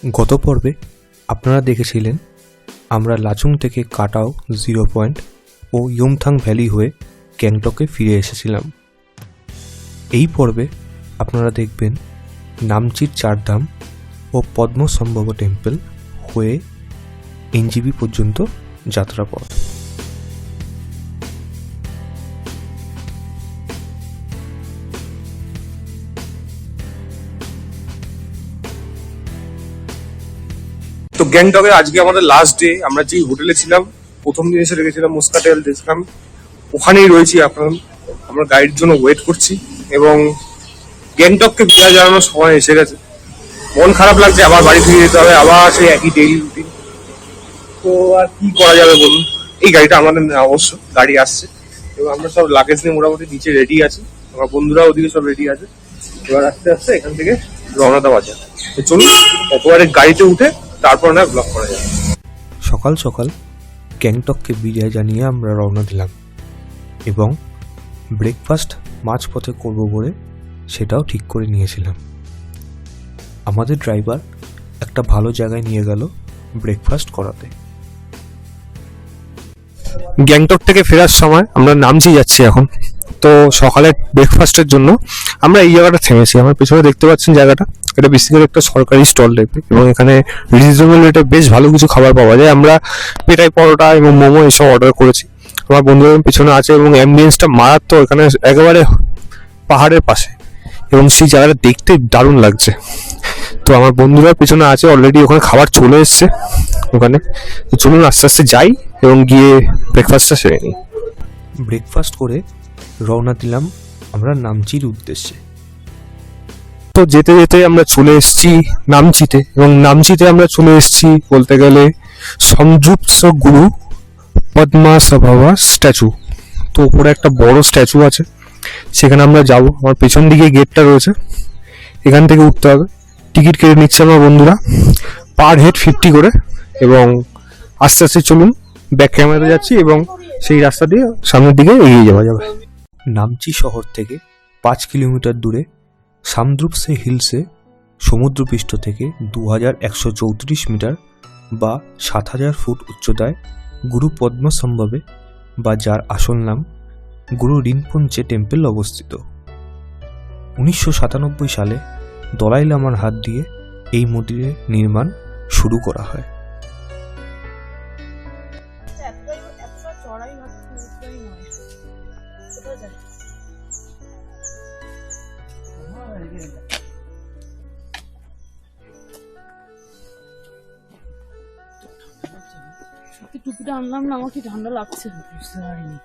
গত পর্বে আপনারা দেখেছিলেন আমরা লাচুং থেকে কাটাও 0 পয়েন্ট ও ইয়ুমথাং ভ্যালি হয়ে গ্যাংটকে ফিরে এসেছিলাম। এই পর্বে আপনারা দেখবেন নামচির চারধাম ও পদ্মসম্ভব টেম্পল হয়ে এনজিবি পর্যন্ত যাত্রাপথ। তো গ্যাংটকে আজকে আমাদের লাস্ট ডে। আমরা যে হোটেলে ছিলাম প্রথম দিন এসে রেখেছিলাম মুস্কাটেল দেখলাম, ওখানেই রয়েছি এখন। আমরা গাইডের জন্য ওয়েট করছি এবং গ্যাংটককে বিদায় জানানোর সময় এসে গেছে। মন খারাপ লাগছে, আবার বাড়ি ফিরে যেতে হবে, আবার সেই একই ডেইলি রুটিন। তো আর কি করা যাবে বলুন। এই গাড়িটা আমাদের না, অবশ্য গাড়ি আসছে এবং আমরা সব লাগেজ নিয়ে মোটামুটি নিচে রেডি আছি। আমার বন্ধুরা ওদিকে সব রেডি আছে। এবার আস্তে আস্তে এখান থেকে রওনা দেওয়া যায়। তো চলুন একেবারে গাড়িতে উঠে তারপর না ব্লগ করা যায়। সকাল সকাল গ্যাংটককে বিদায় জানিয়ে আমরা রওনা দিলাম এবং ব্রেকফাস্ট মাঝপথে করব বলে সেটাও ঠিক করে নিয়েছিলাম। আমাদের ড্রাইভার একটা ভালো জায়গায় নিয়ে গেল ব্রেকফাস্ট করাতে। গ্যাংটক থেকে ফেরার সময় আমরা নামচি যাচ্ছি এখন। তো সকালে ব্রেকফাস্টের জন্য আমরা এই জায়গাটা থেমেছি। আমার পেছনে দেখতে পাচ্ছেন জায়গাটা, এটা বেসিক্যালি একটা সরকারি স্টল টাইপের এবং এখানে রিজনেবল রেটে বেশ ভালো কিছু খাবার পাওয়া যায়। আমরা পেটাই পরোটা এবং মোমো এসব অর্ডার করেছি। আমার বন্ধুরা পেছনে আছে এবং অ্যাম্বিয়েন্সটা মারাত্মক। এখানে একেবারে পাহাড়ের পাশে এবং সেই জায়গাটা দেখতে দারুণ লাগছে। তো আমার বন্ধুরা পেছনে আছে, অলরেডি ওখানে খাবার চলে এসছে ওখানে। তো চলুন আস্তে আস্তে যাই এবং গিয়ে ব্রেকফাস্টটা সেরে নিই। ব্রেকফাস্ট করে রওনা দিলাম আমরা নামচির উদ্দেশ্যে। তো যেতে যেতে আমরা চলে এসেছি নামচিতে এবং নামচিতে আমরা চলে এসেছি বলতে গেলে সমযুপস গুরু পদ্মসম্ভবা স্ট্যাচু। তো উপরে একটা বড় স্ট্যাচু আছে, সেখানে আমরা যাব। আমার পেছন দিকে গেটটা রয়েছে, এখান থেকে উঠতে হবে। টিকিট কেটে নিচ্ছে আমার বন্ধুরা, পার হেড 50 করে। এবং আস্তে আস্তে চলুন, ব্যাক ক্যামেরাতে যাচ্ছি এবং সেই রাস্তা দিয়ে সামনের দিকে এগিয়ে যাওয়া যাবে। নামচি শহর থেকে 5 কিলোমিটার দূরে সামদ্রুপসে হিলসে সমুদ্রপৃষ্ঠ থেকে 2134 মিটার বা 7000 ফুট উচ্চতায় গুরু পদ্মসম্ভবে বা যার আসল নাম গুরু রিনপোনচে টেম্পল অবস্থিত। 1997 সালে দলাই লামার হাত দিয়ে এই মন্দিরের নির্মাণ শুরু করা হয়। টুপিটা আনলাম না, আমার কি ঠান্ডা লাগছে বুঝতে পারিনি।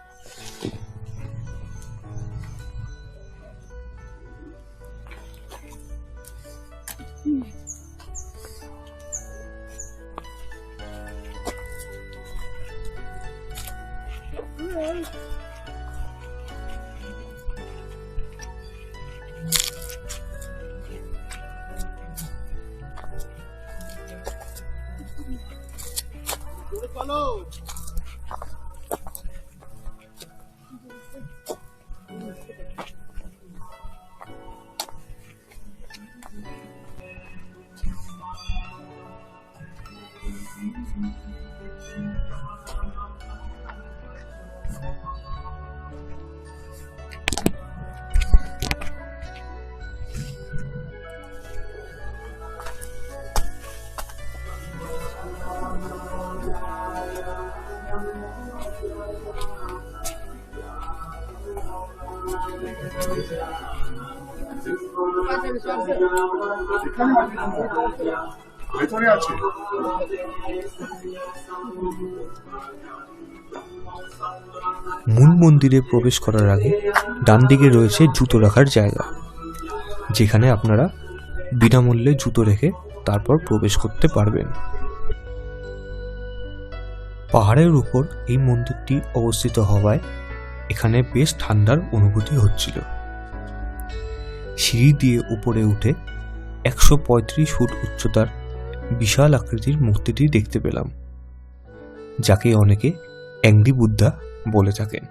ভেতরে আছে। মূল মন্দিরে প্রবেশ করার আগে ডান দিকে রয়েছে জুতো রাখার জায়গা, যেখানে আপনারা বিনামূল্যে জুতো রেখে তারপর প্রবেশ করতে পারবেন। পাহাড়ের উপর এই মন্দিরটি অবস্থিত হওয়ায় এখানে বেশ ঠান্ডার অনুভূতি হচ্ছিল। সিঁড়ি দিয়ে উপরে উঠে 135 ফুট উচ্চতার বিশাল আকৃতির মূর্তিটি দেখতে পেলাম, যাকে অনেকে অ্যাংরি বুদ্ধা বলে থাকেন।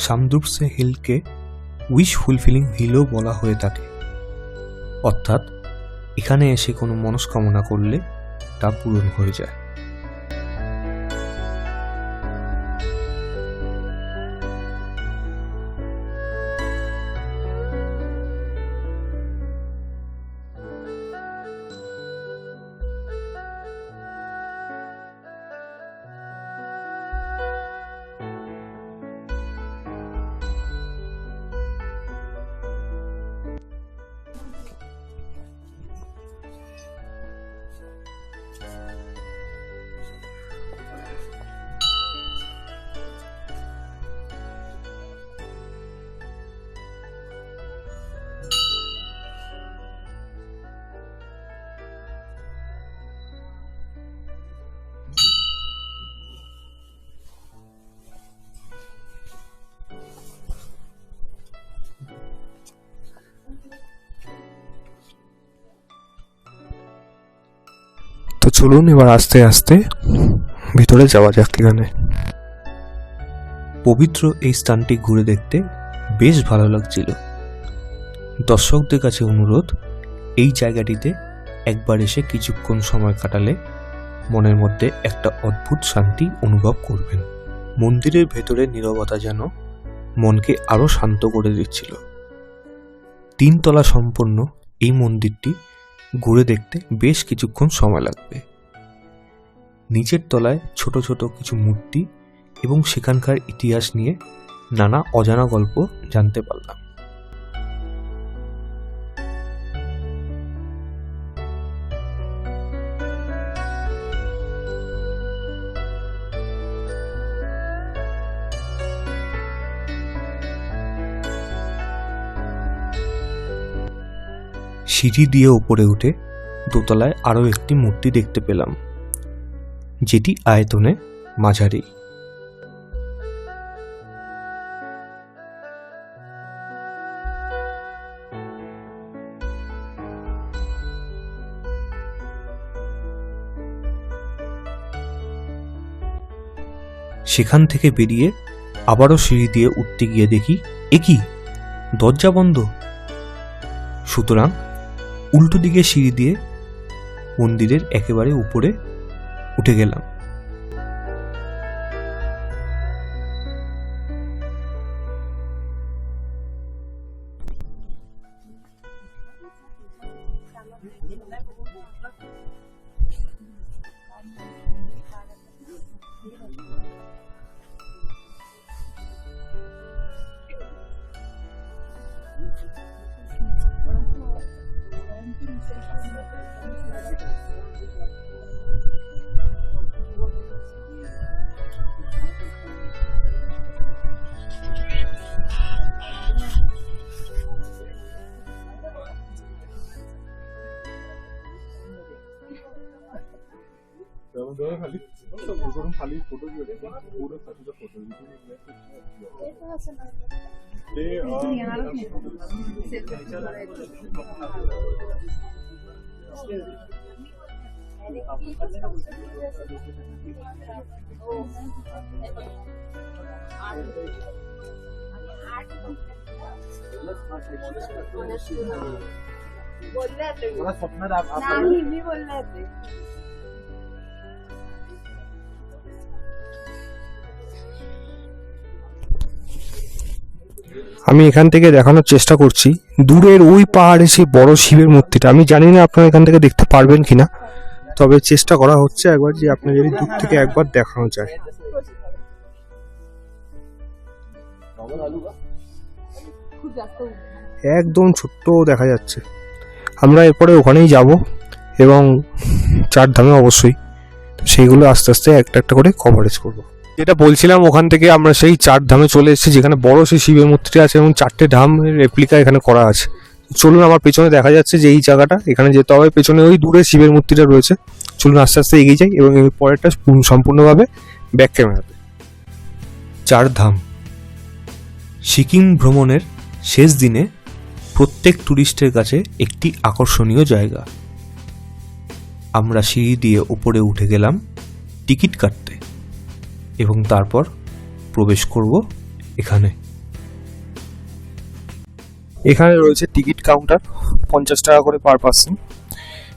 সামদ্রুপসে হিলকে উইশ ফুলফিলিং হিলও বলা হয়ে থাকে, অর্থাৎ এখানে এসে কোনো মনস্কামনা করলে তা পূরণ হয়ে যায়। তো চলুন এবার আস্তে আস্তে ভিতরে যাওয়া যাক। এখানে পবিত্র এই স্থানটি ঘুরে দেখতে বেশ ভালো লাগছিল। দর্শকদের কাছে অনুরোধ, এই জায়গাটিতে একবার এসে কিছুক্ষণ সময় কাটালে মনের মধ্যে একটা অদ্ভুত শান্তি অনুভব করবেন। মন্দিরের ভেতরে নীরবতা যেন মনকে আরো শান্ত করে দিচ্ছিল। 3 তলা সম্পন্ন এই মন্দিরটি ঘুরে দেখতে বেশ কিছুক্ষণ সময় লাগবে। নিচের তলায় ছোট ছোট কিছু মূর্তি এবং সেখানকার ইতিহাস নিয়ে নানা অজানা গল্প জানতে পারলাম। সিঁড়ি দিয়ে উপরে উঠে দোতলায় আরও একটি মূর্তি দেখতে পেলাম, যেটি আয়তনে মাঝারি। সেখান থেকে বেরিয়ে আবারও সিঁড়ি দিয়ে উঠতে গিয়ে দেখি কি দরজা বন্ধ। সুতরাং উল্টো দিকে সিঁড়ি দিয়ে মন্দিরের একেবারে উপরে উঠে গেলাম। खाली फोटो पूरा फोटो আমি এখান থেকে দেখানোর চেষ্টা করছি দূরের ওই পাহাড়ে সেই বড় শিবের মূর্তিটা। আমি জানি না আপনারা এখান থেকে দেখতে পারবেন কিনা, তবে চেষ্টা করা হচ্ছে একবার যে আপনার যদি দূর থেকে একবার দেখানো যায়। একদম ছোট্ট দেখা যাচ্ছে। আমরা এরপরে ওখানেই যাব এবং চার ধামে অবশ্যই সেইগুলো আস্তে আস্তে একটা একটা করে কভারেজ করব। যেটা বলছিলাম, ওখান থেকে আমরা সেই চার ধামে চলে এসেছি যেখানে বড় সেই শিবের মূর্তিটা আছে এবং চারটে ধামের রেপ্লিকা এখানে করা আছে। চলুন, আমার পেছনে দেখা যাচ্ছে যে এই জায়গাটা, এখানে যেতে হবে। পেছনে ওই দূরে শিবের মূর্তিটা রয়েছে। চলুন আস্তে আস্তে এগিয়ে যাই এবং এর পরেরটা সম্পূর্ণভাবে ব্যাক ক্যামেরাতে। চার ধাম সিকিম ভ্রমণের শেষ দিনে প্রত্যেক ট্যুরিস্টের কাছে একটি আকর্ষণীয় জায়গা। আমরা সিঁড়ি দিয়ে উপরে উঠে গেলাম টিকিট কাটতে এবং তারপর প্রবেশ করব এখানে। এখানে রয়েছে টিকিট কাউন্টার, 50 টাকা করে পার পার্সন,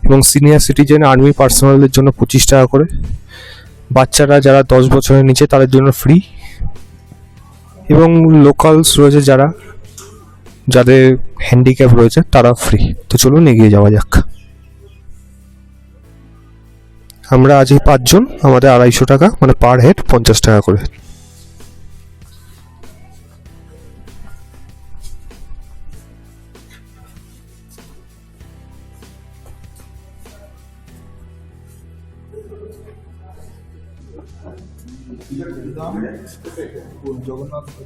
এবং সিনিয়র সিটিজেন আর্মি পার্সোনালদের জন্য 25 টাকা করে। বাচ্চারা যারা 10 বছরের নিচে তাদের জন্য ফ্রি, এবং লোকালস রয়েছে যাদের হ্যান্ডিক্যাপ রয়েছে তারা ফ্রি। তো চলুন এগিয়ে যাওয়া যাক। আমরা আজ এই 5 জন, আমাদের 250 টাকা, মানে পার হেড 50 টাকা করে।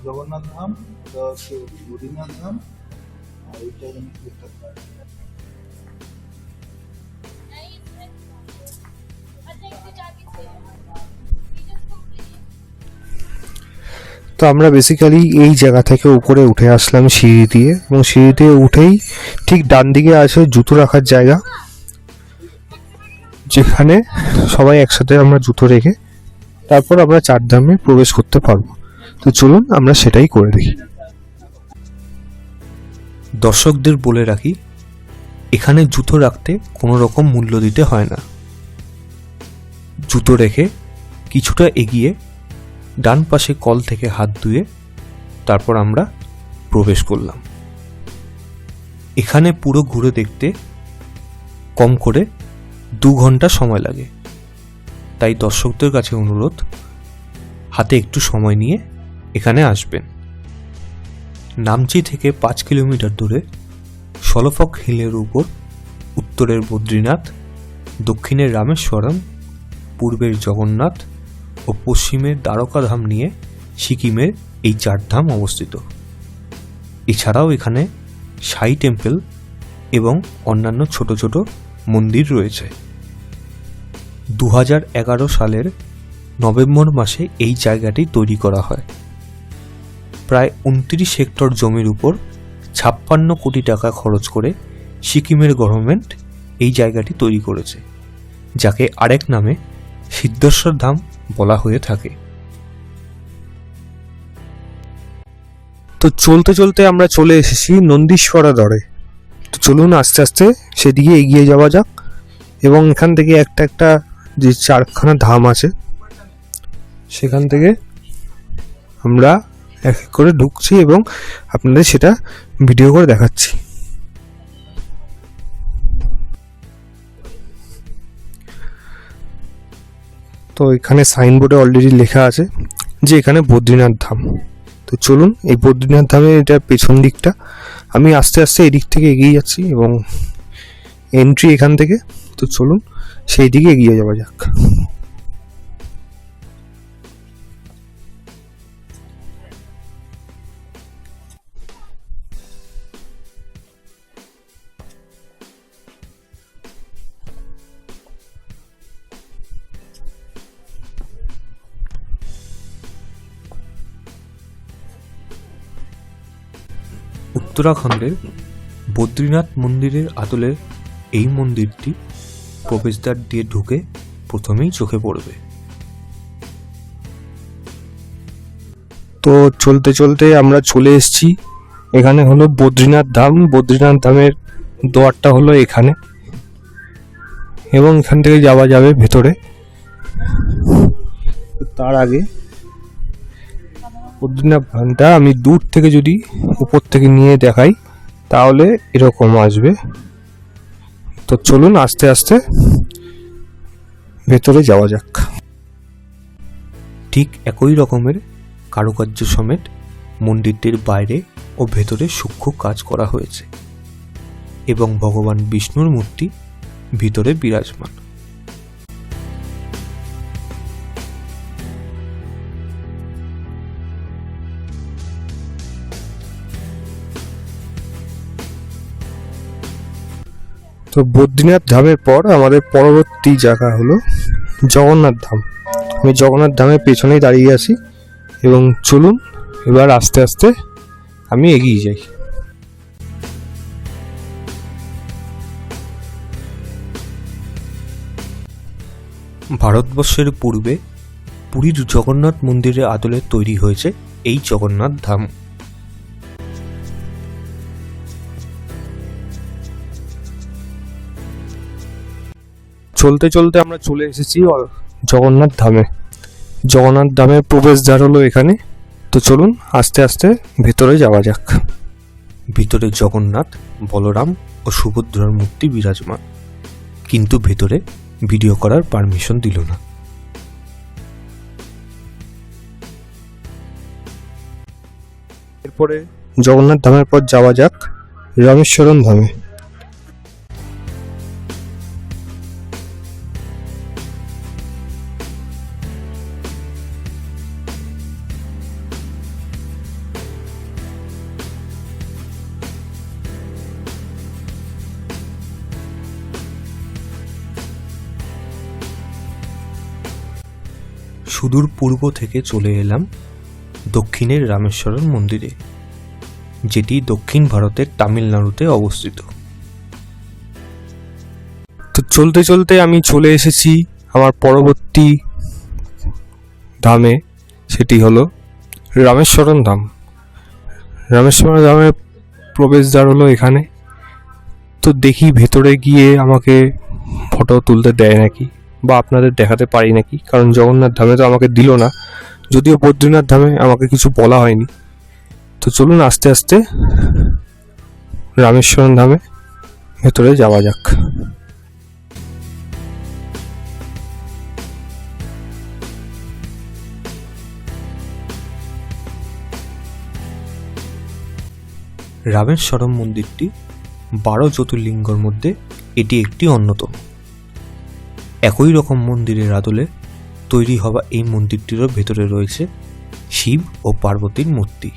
জগন্নাথ ধাম, বদ্রীনাথ ধাম, আর এইটা তো আমরা বেসিক্যালি এই জায়গা থেকে উপরে উঠে আসলাম সিঁড়ি দিয়ে, এবং সিঁড়ি দিয়ে উঠেই ঠিক ডান দিকে আছে জুতো রাখার জায়গা, যেখানে সবাই একসাথে আমরা জুতো রেখে তারপর আমরা চার ধামে প্রবেশ করতে পারবো। তো চলুন আমরা সেটাই করে দেখি। দর্শকদের বলে রাখি, এখানে জুতো রাখতে কোনো রকম মূল্য দিতে হয় না। জুতো রেখে কিছুটা এগিয়ে ডান পাশে কল থেকে হাত ধুয়ে তারপর আমরা প্রবেশ করলাম। এখানে পুরো ঘুরে দেখতে কম করে 2 ঘন্টা সময় লাগে, তাই দর্শকদের কাছে অনুরোধ, হাতে একটু সময় নিয়ে এখানে আসবেন। নামচি থেকে 5 কিলোমিটার দূরে সলফক হিলের উপর উত্তরের বদ্রীনাথ, দক্ষিণের রামেশ্বরম, পূর্বের জগন্নাথ ও পশ্চিমের দ্বারকাধাম নিয়ে সিকিমের এই 4 ধাম অবস্থিত। এছাড়াও এখানে সাই টেম্পল এবং অন্যান্য ছোট ছোট মন্দির রয়েছে। 2011 সালের নভেম্বর মাসে এই জায়গাটি তৈরি করা হয়। প্রায় 29 হেক্টর জমির উপর 56 কোটি টাকা খরচ করে সিকিমের গভর্নমেন্ট এই জায়গাটি তৈরি করেছে, যাকে আরেক নামে সিদ্ধেশ্বর ধাম বলা হয়ে থাকে। তো চলতে চলতে আমরা চলে এসেছি নন্দীশ্বরা দরে। তো চলুন আস্তে আস্তে সেদিকে এগিয়ে যাওয়া যাক, এবং এখান থেকে একটা যে 4খানা ধাম আছে সেখান থেকে আমরা এক এক করে ঢুকছি এবং আপনাদের সেটা ভিডিও করে দেখাচ্ছি। তো এখানে সাইনবোর্ডে অলরেডি লেখা আছে যে এখানে বদ্রীনাথ ধাম। তো চলুন, এই বদ্রীনাথ ধামের এটা পেছন দিকটা, আমি আস্তে আস্তে এদিক থেকে এগিয়ে যাচ্ছি এবং এন্ট্রি এখান থেকে। তো চলুন সেই দিকে এগিয়ে যাওয়া যাক। উত্তরাখণ্ডের বদ্রীনাথ মন্দিরের আদলে এই মন্দিরটি প্রবেশদ্বার দিয়ে ঢুকে প্রথমেই চোখে পড়বে। তো চলতে চলতে আমরা চলে এসেছি, এখানে হলো বদ্রীনাথ ধাম। বদ্রীনাথ ধামের দ্বারটা হলো এখানে, এবং এখান থেকে যাওয়া যাবে ভেতরে। তার আগে বদ্রীনাথ ধামটা আমি দূর থেকে যদি উপর থেকে নিয়ে দেখাই তাহলে এরকম আসবে। তো চলুন আস্তে আস্তে ভেতরে যাওয়া যাক। ঠিক একই রকমের কারুকার্য সমেত মন্দিরটির বাইরে ও ভেতরে সূক্ষ্ম কাজ করা হয়েছে এবং ভগবান বিষ্ণুর মূর্তি ভিতরে বিরাজমান। তো বদ্রীনাথ ধামের পর আমাদের পরবর্তী জায়গা হলো জগন্নাথ ধাম। আমি জগন্নাথ ধামের পেছনেই দাঁড়িয়ে আছি, এবং চলুন এবার আস্তে আস্তে আমি এগিয়ে যাই। ভারতবর্ষের পূর্বে পুরীর জগন্নাথ মন্দিরের আদলে তৈরি হয়েছে এই জগন্নাথ ধাম। চলতে চলতে আমরা চলে এসেছি জগন্নাথ ধামে। জগন্নাথ ধামের প্রবেশদ্বার হলো এখানে। তো চলুন আস্তে আস্তে ভেতরে যাওয়া যাক। ভিতরে জগন্নাথ, বলরাম ও সুভদ্রার মূর্তি বিরাজমান, কিন্তু ভেতরে ভিডিও করার পারমিশন দিল না। এরপরে জগন্নাথ ধামের পর যাওয়া যাক রামেশ্বরম ধামে। সুদূর পূর্ব থেকে চলে এলাম দক্ষিণের রামেশ্বরম মন্দিরে, যেটি দক্ষিণ ভারতের তামিলনাড়ুতে অবস্থিত। তো চলতে চলতে আমি চলে এসেছি আমার পরবর্তী ধামে, সেটি হলো রামেশ্বরম ধাম। রামেশ্বরম ধামের প্রবেশদ্বার হলো এখানে। তো দেখি ভেতরে গিয়ে আমাকে ফটো তুলতে দেয় নাকি, বা আপনাদের দেখাতে পারি নাকি, কারণ জগন্নাথ ধামে তো আমাকে দিল না, যদিও বদ্রীনাথ ধামে আমাকে কিছু বলা হয়নি। তো চলুন আস্তে আস্তে রামেশ্বরম ধামে ভেতরে যাওয়া যাক। রামেশ্বরম মন্দিরটি 12 জ্যোতির্লিঙ্গর মধ্যে এটি একটি অন্যতম। একই রকম মন্দিরের আদলে তৈরি হওয়া এই মন্দিরটিরও ভেতরে রয়েছে শিব ও পার্বতীর মূর্তি।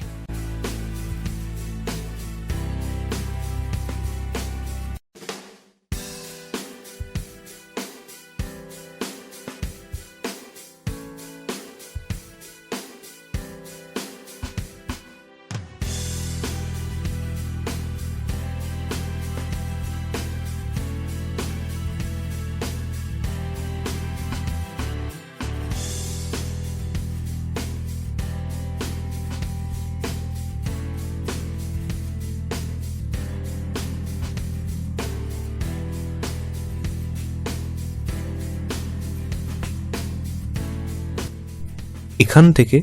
এখান থেকে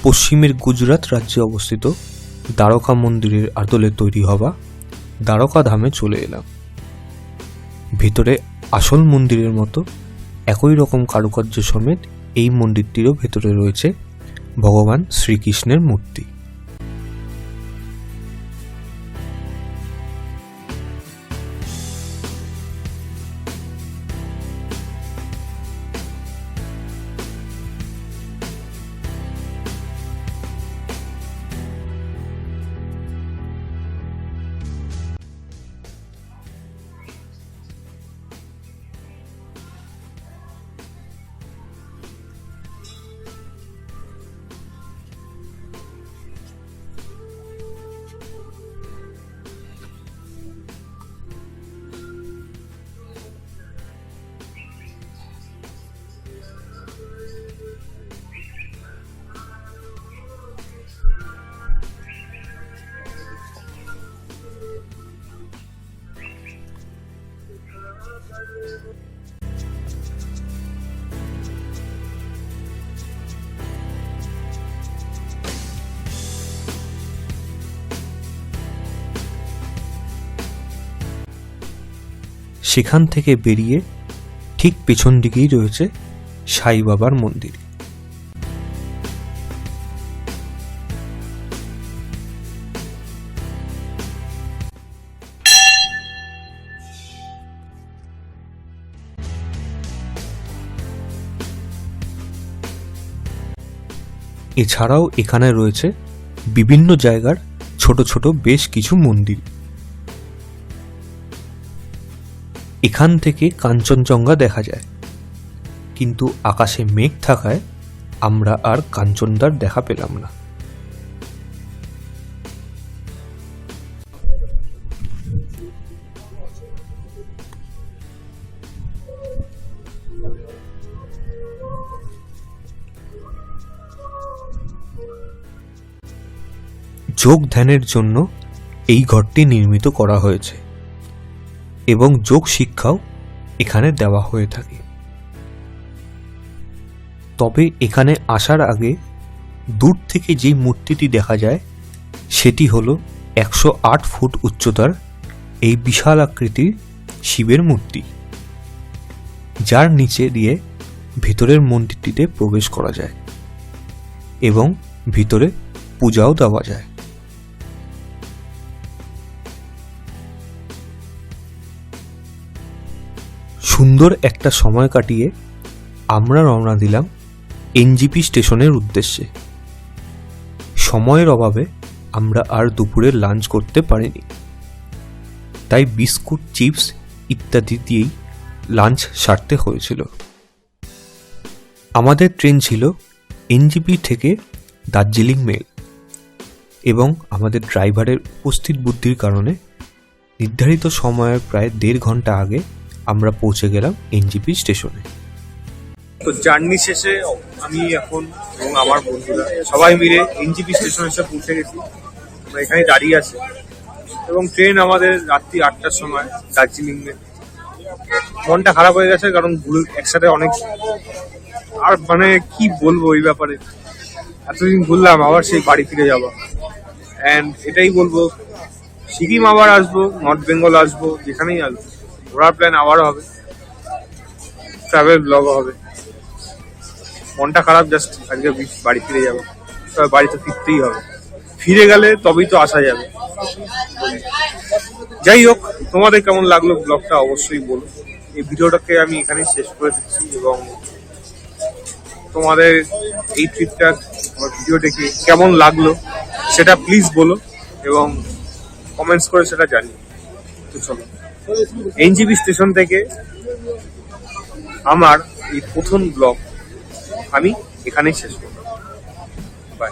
পশ্চিমের গুজরাট রাজ্যে অবস্থিত দ্বারকা মন্দিরের আদলে তৈরি হওয়া দ্বারকা ধামে চলে এলাম। ভেতরে আসল মন্দিরের মতো একই রকম কারুকার্য সমেত এই মন্দিরটিরও ভেতরে রয়েছে ভগবান শ্রীকৃষ্ণের মূর্তি। সেখান থেকে বেরিয়ে ঠিক পেছন দিকেই রয়েছে সাই বাবার মন্দির। এছাড়াও এখানে রয়েছে বিভিন্ন জায়গার ছোট ছোট বেশ কিছু মন্দির। এখান থেকে কাঞ্চনজঙ্ঘা দেখা যায়, কিন্তু আকাশে মেঘ থাকায় আমরা আর কাঞ্চনদার দেখা পেলাম না। যোগ ধ্যানের জন্য এই ঘরটি নির্মিত করা হয়েছে এবং যোগ শিক্ষাও এখানে দেওয়া হয়ে থাকে। তবে এখানে আসার আগে দূর থেকে যে মূর্তিটি দেখা যায় সেটি হলো 108 ফুট উচ্চতার এই বিশাল আকৃতির শিবের মূর্তি, যার নিচে দিয়ে ভিতরের মন্দিরটিতে প্রবেশ করা যায় এবং ভিতরে পূজাও দেওয়া যায়। সুন্দর একটা সময় কাটিয়ে আমরা রওনা দিলাম এনজিপি স্টেশনের উদ্দেশ্যে। সময়ের অভাবে আমরা আর দুপুরে লাঞ্চ করতে পারিনি, তাই বিস্কুট, চিপস ইত্যাদি দিয়েই লাঞ্চ সারতে হয়েছিল। আমাদের ট্রেন ছিল এনজিপি থেকে দার্জিলিং মেল এবং আমাদের ড্রাইভারের উপস্থিত বুদ্ধির কারণে নির্ধারিত সময়ের প্রায় 1.5 ঘন্টা আগে আমরা পৌঁছে গেলাম এনজিপি স্টেশনে। তো জার্নি শেষে আমি এখন এবং আমার বন্ধুরা সবাই মিলে এনজিপি স্টেশনে এসে পৌঁছে গেছি। আমরা এখানে দাঁড়িয়ে আছি এবং ট্রেন আমাদের রাত্রি 8টার সময় দার্জিলিং এ। মনটা খারাপ হয়ে গেছে, কারণ একসাথে অনেক, আর মানে কি বলবো এই ব্যাপারে, এতদিন ঘুরলাম, আবার সেই বাড়ি ফিরে যাবো। অ্যান্ড এটাই বলবো, সিকিম আবার আসবো, নর্থ বেঙ্গল আসবো, যেখানেই আসবো ঘোরার প্ল্যান আবারও হবে, ট্রাভেল ব্লগও হবে। মনটা খারাপ, জাস্ট আজকে বাড়ি ফিরে যাবো। তবে বাড়িতে ফিরতেই হবে, ফিরে গেলে তবেই তো আসা যাবে। যাই হোক, তোমাদের কেমন লাগলো ব্লগটা অবশ্যই বলো। এই ভিডিওটাকে আমি এখানেই শেষ করে দিচ্ছি এবং তোমাদের এই ট্রিপটা আমার ভিডিও দেখে কেমন লাগলো সেটা প্লিজ বলো এবং কমেন্টস করে সেটা জানি। তো চলো, এনজিপি স্টেশন থেকে আমার এই প্রথম ব্লগ আমি এখানেই শেষ করব। বাই।